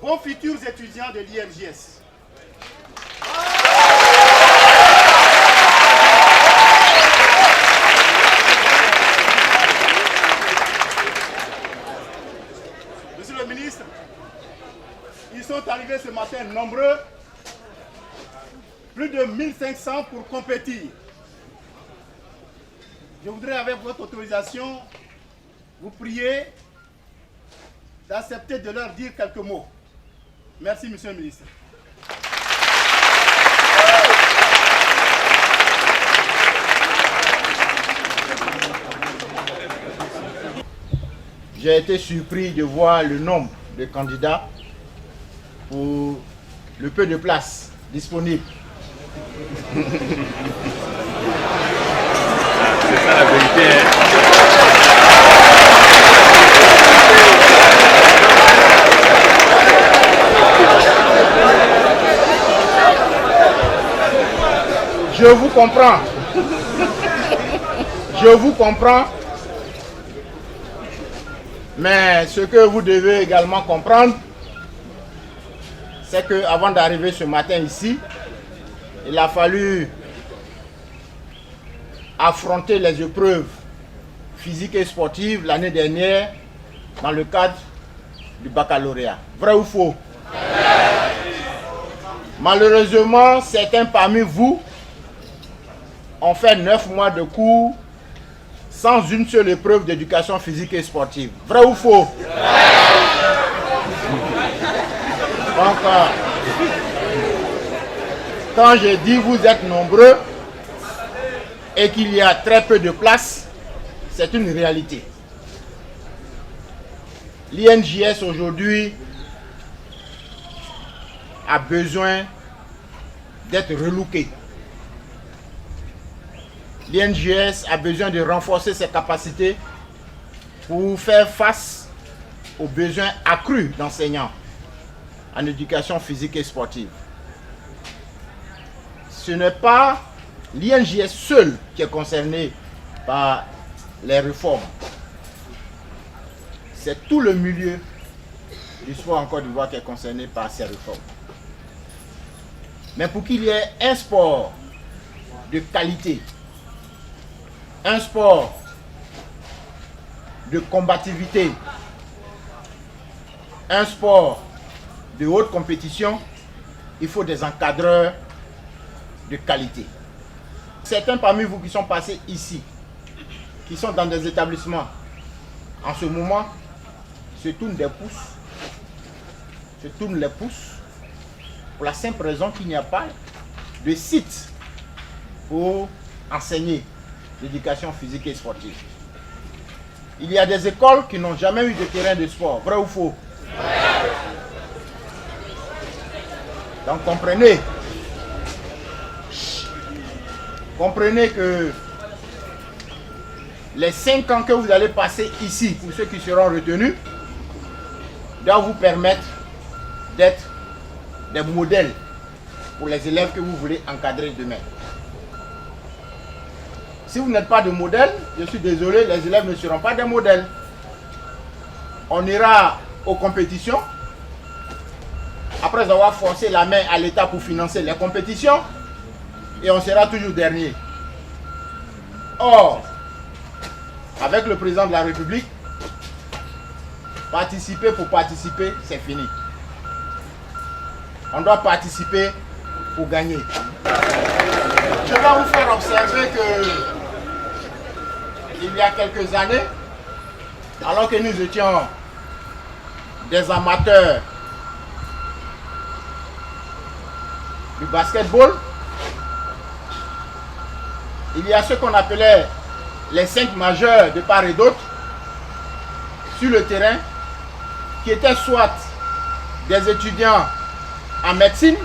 Bons futurs étudiants de l'IMJS. Monsieur le ministre, ils sont arrivés ce matin nombreux, plus de 1500 pour compétir. Je voudrais, avec votre autorisation, vous prier d'accepter de leur dire quelques mots. Merci, monsieur le ministre. J'ai été surpris de voir le nombre de candidats pour le peu de place disponible. C'est ça la vérité. Je vous comprends. Je vous comprends. Mais ce que vous devez également comprendre, c'est qu'avant d'arriver ce matin ici, il a fallu affronter les épreuves physiques et sportives l'année dernière dans le cadre du baccalauréat. Vrai ou faux? Malheureusement, certains parmi vous ont fait 9 mois de cours sans une seule épreuve d'éducation physique et sportive. Vrai ou faux? Donc, quand je dis vous êtes nombreux et qu'il y a très peu de place, c'est une réalité. L'INJS aujourd'hui a besoin d'être relooké. L'INJS a besoin de renforcer ses capacités pour faire face aux besoins accrus d'enseignants en éducation physique et sportive. Ce n'est pas l'INJS seul qui est concerné par les réformes. C'est tout le milieu du sport en Côte d'Ivoire qui est concerné par ces réformes. Mais pour qu'il y ait un sport de qualité, un sport de combativité, un sport de haute compétition, il faut des encadreurs de qualité. Certains parmi vous qui sont passés ici, qui sont dans des établissements, en ce moment, se tournent les pouces, pour la simple raison qu'il n'y a pas de site pour enseigner l'éducation physique et sportive. Il y a des écoles qui n'ont jamais eu de terrain de sport. Vrai ou faux? Donc comprenez que les 5 ans que vous allez passer ici, pour ceux qui seront retenus, doivent vous permettre d'être des modèles pour les élèves que vous voulez encadrer demain. Si vous n'êtes pas de modèle, je suis désolé, les élèves ne seront pas des modèles. On ira aux compétitions, après avoir forcé la main à l'État pour financer les compétitions, et on sera toujours dernier. Or, avec le président de la République, participer pour participer, c'est fini. On doit participer pour gagner. Je vais vous faire observer que il y a quelques années, alors que nous étions des amateurs du basketball. Il y a ce qu'on appelait les 5 majeurs de part et d'autre sur le terrain, qui étaient soit des étudiants en médecine,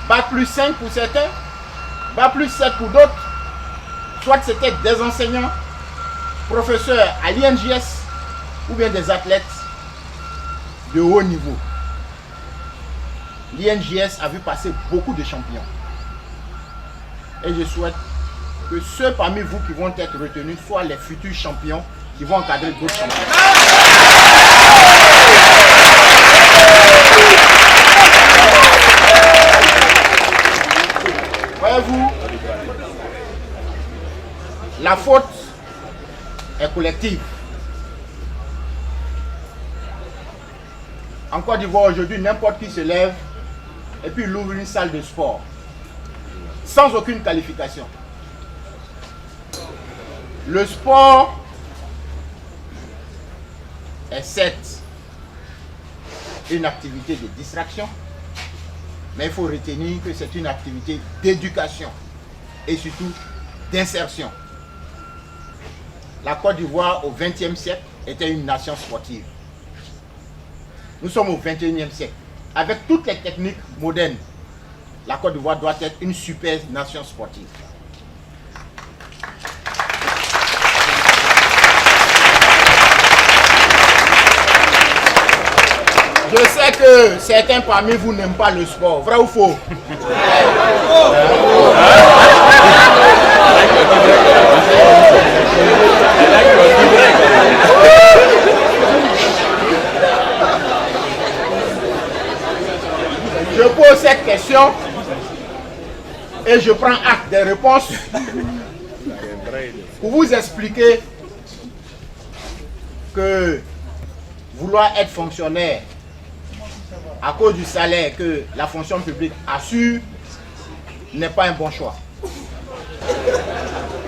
Bac plus 5 pour certains, Bac plus 7 pour d'autres, soit c'était des enseignants, professeurs à l'INJS ou bien des athlètes de haut niveau. L'INJS a vu passer beaucoup de champions. Et je souhaite que ceux parmi vous qui vont être retenus soient les futurs champions qui vont encadrer d'autres champions. Voyez-vous, la faute est collective. En Côte d'Ivoire aujourd'hui, n'importe qui se lève et puis il ouvre une salle de sport sans aucune qualification. Le sport est certes une activité de distraction, mais il faut retenir que c'est une activité d'éducation et surtout d'insertion. La Côte d'Ivoire au XXe siècle était une nation sportive. Nous sommes au XXIe siècle. Avec toutes les techniques modernes, la Côte d'Ivoire doit être une super nation sportive. Je sais que certains parmi vous n'aiment pas le sport, vrai ou faux? Je pose cette question et je prends acte des réponses pour vous expliquer que vouloir être fonctionnaire à cause du salaire que la fonction publique assure n'est pas un bon choix.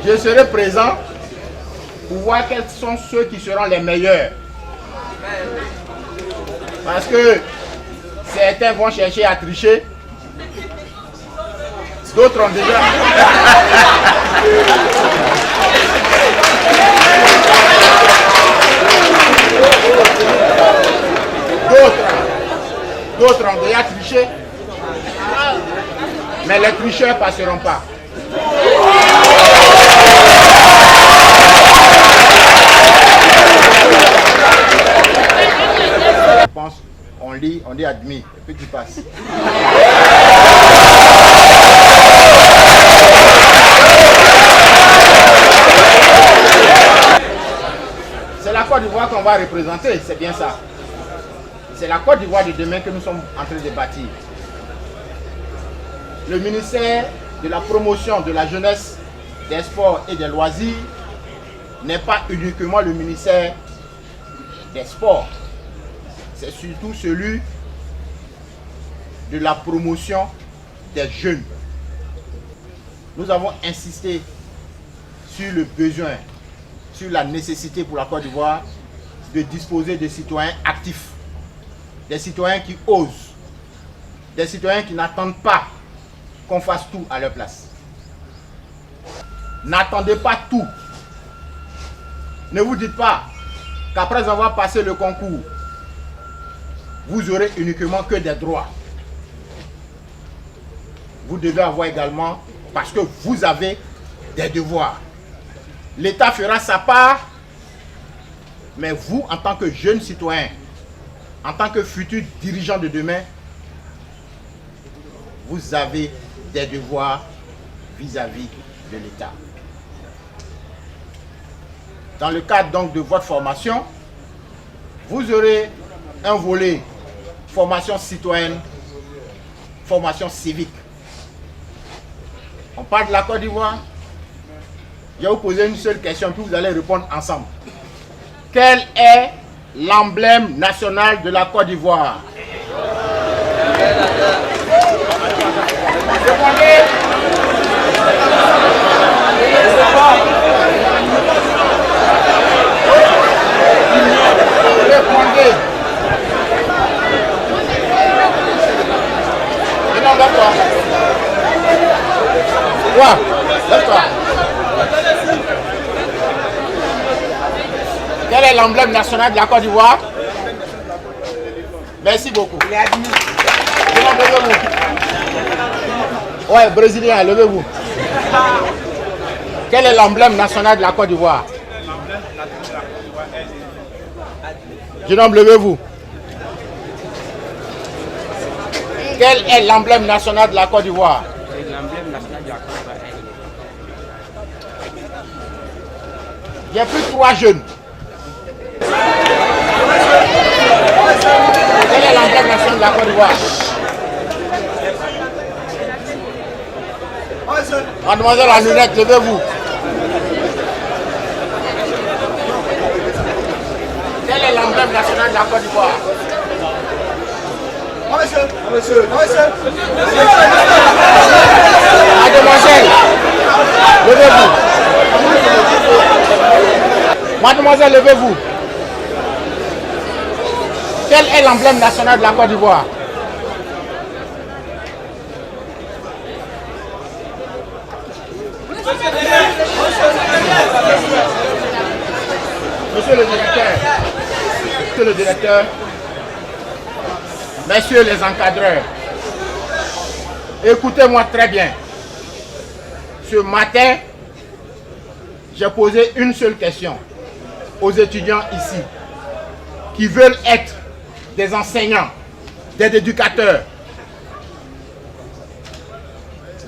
Je serai présent pour voir quels sont ceux qui seront les meilleurs. Parce que certains vont chercher à tricher, d'autres ont déjà... D'autres ont déjà triché, mais les tricheurs ne passeront pas. Je pense, on lit, on dit admis, et puis tu passes. C'est la Côte d'Ivoire qu'on va représenter, c'est bien ça. C'est la Côte d'Ivoire de demain que nous sommes en train de bâtir. Le ministère de la promotion de la jeunesse, des sports et des loisirs n'est pas uniquement le ministère des sports. C'est surtout celui de la promotion des jeunes. Nous avons insisté sur le besoin, sur la nécessité pour la Côte d'Ivoire de disposer de citoyens actifs. Des citoyens qui osent, des citoyens qui n'attendent pas qu'on fasse tout à leur place. N'attendez pas tout. Ne vous dites pas qu'après avoir passé le concours, vous aurez uniquement que des droits. Vous devez avoir également, parce que vous avez des devoirs. L'État fera sa part, mais vous, en tant que jeune citoyen, en tant que futur dirigeant de demain, vous avez des devoirs vis-à-vis de l'État. Dans le cadre donc de votre formation, vous aurez un volet formation citoyenne, formation civique. On parle de la Côte d'Ivoire. Je vais vous poser une seule question, puis vous allez répondre ensemble. Quel est l'emblème national de la Côte d'Ivoire? Répondez. Répondez. Et non, d'accord. Quoi? Lève-toi. Quel est l'emblème national de la Côte d'Ivoire? Merci beaucoup. Levez-vous. Ouais, Brésilien, levez-vous. Quel est l'emblème national de la Côte d'Ivoire? Jeune homme, levez-vous. Quel est l'emblème national de la Côte d'Ivoire? L'emblème national de la Côte d'Ivoire. Il y a plus de 3 jeunes. Quel est l'emblème national de la Côte d'Ivoire? Mademoiselle en lunette, levez-vous. Quel est l'emblème national de la Côte d'Ivoire? Mademoiselle, levez-vous. Mademoiselle, levez-vous. Quel est l'emblème national de la Côte d'Ivoire? Monsieur le directeur, messieurs les encadreurs, écoutez-moi très bien. Ce matin, j'ai posé une seule question aux étudiants ici qui veulent être des enseignants, des éducateurs.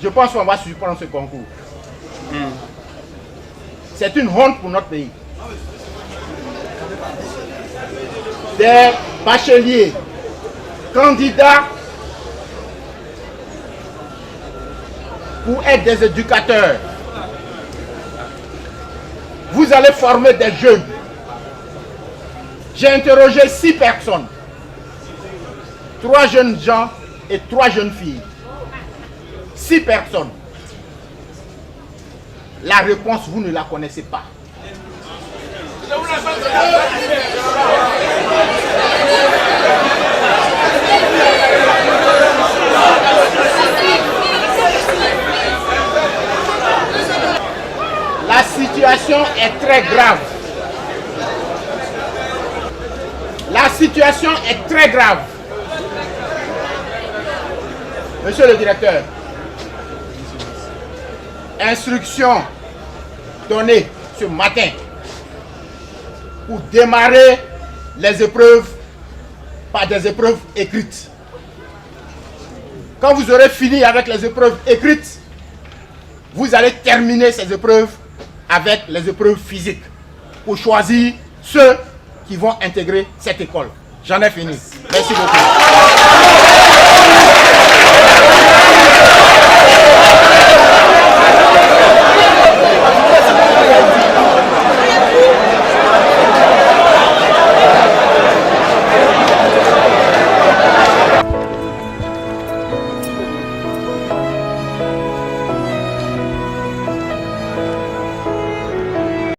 Je pense qu'on va surprendre ce concours. C'est une honte pour notre pays. Des bacheliers, candidats pour être des éducateurs. Vous allez former des jeunes. J'ai interrogé 6 personnes. 3 jeunes gens et 3 jeunes filles. 6 personnes. La réponse, vous ne la connaissez pas. La situation est très grave. La situation est très grave. Monsieur le directeur, instruction donnée ce matin pour démarrer les épreuves par des épreuves écrites. Quand vous aurez fini avec les épreuves écrites, vous allez terminer ces épreuves avec les épreuves physiques pour choisir ceux qui vont intégrer cette école. J'en ai fini. Merci beaucoup.